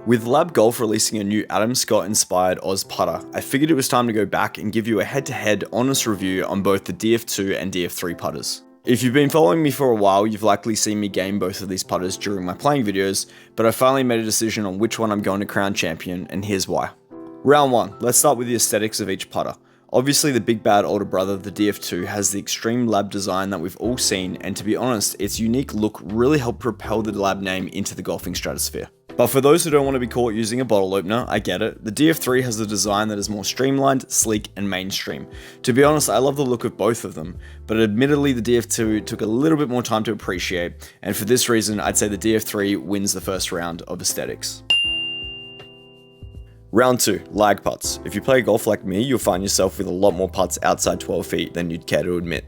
With LAB Golf releasing a new Adam Scott inspired Oz putter, I figured it was time to go back and give you a head-to-head honest review on both the DF2 and DF3 putters. If you've been following me for a while, you've likely seen me game both of these putters during my playing videos, but I finally made a decision on which one I'm going to crown champion, and here's why. Round 1, let's start with the aesthetics of each putter. Obviously the big bad older brother, the DF2, has the extreme LAB design that we've all seen, and to be honest, its unique look really helped propel the LAB name into the golfing stratosphere. But for those who don't want to be caught using a bottle opener, I get it. The DF3 has a design that is more streamlined, sleek, and mainstream. To be honest, I love the look of both of them, but admittedly the DF2 took a little bit more time to appreciate, and for this reason, I'd say the DF3 wins the first round of aesthetics. Round 2, lag putts. If you play golf like me, you'll find yourself with a lot more putts outside 12 feet than you'd care to admit.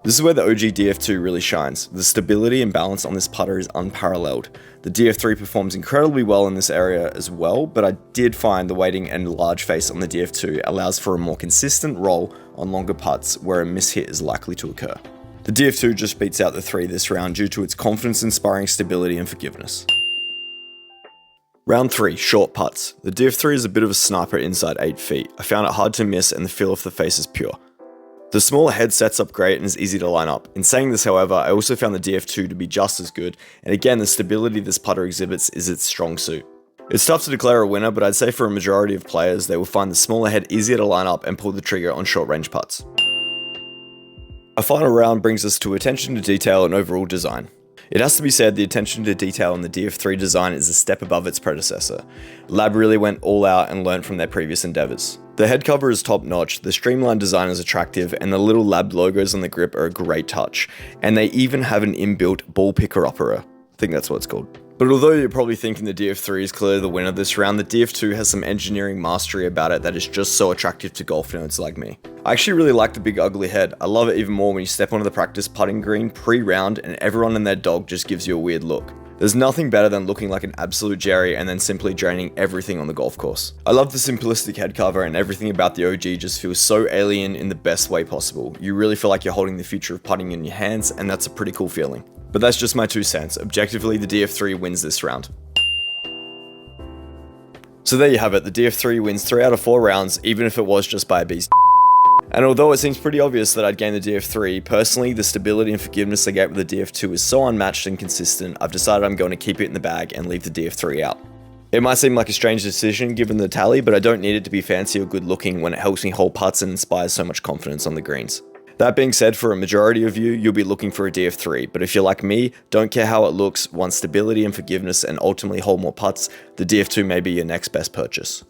This is where the OG DF2 really shines. The stability and balance on this putter is unparalleled. The DF3 performs incredibly well in this area as well, but I did find the weighting and large face on the DF2 allows for a more consistent roll on longer putts where a mishit is likely to occur. The DF2 just beats out the 3 this round due to its confidence-inspiring stability and forgiveness. Round 3, short putts. The DF3 is a bit of a sniper inside 8 feet. I found it hard to miss and the feel of the face is pure. The smaller head sets up great and is easy to line up. In saying this, however, I also found the DF2 to be just as good, and again, the stability this putter exhibits is its strong suit. It's tough to declare a winner, but I'd say for a majority of players, they will find the smaller head easier to line up and pull the trigger on short range putts. Our final round brings us to attention to detail and overall design. It has to be said the attention to detail in the DF3 design is a step above its predecessor. LAB really went all out and learned from their previous endeavors. The head cover is top notch, the streamlined design is attractive, and the little LAB logos on the grip are a great touch. And they even have an inbuilt ball picker-upper. I think that's what it's called. But although you're probably thinking the DF3 is clearly the winner this round, the DF2 has some engineering mastery about it that is just so attractive to golf nerds like me. I actually really like the big ugly head. I love it even more when you step onto the practice putting green pre-round and everyone and their dog just gives you a weird look. There's nothing better than looking like an absolute Jerry and then simply draining everything on the golf course. I love the simplistic head cover and everything about the OG just feels so alien in the best way possible. You really feel like you're holding the future of putting in your hands, and that's a pretty cool feeling. But that's just my 2 cents. Objectively, the DF3 wins this round. So there you have it, the DF3 wins 3 out of 4 rounds, even if it was just by a beast. And although it seems pretty obvious that I'd gain the DF3, personally, the stability and forgiveness I get with the DF2 is so unmatched and consistent, I've decided I'm going to keep it in the bag and leave the DF3 out. It might seem like a strange decision given the tally, but I don't need it to be fancy or good looking when it helps me hold putts and inspires so much confidence on the greens. That being said, for a majority of you, you'll be looking for a DF3, but if you're like me, don't care how it looks, want stability and forgiveness and ultimately hold more putts, the DF2 may be your next best purchase.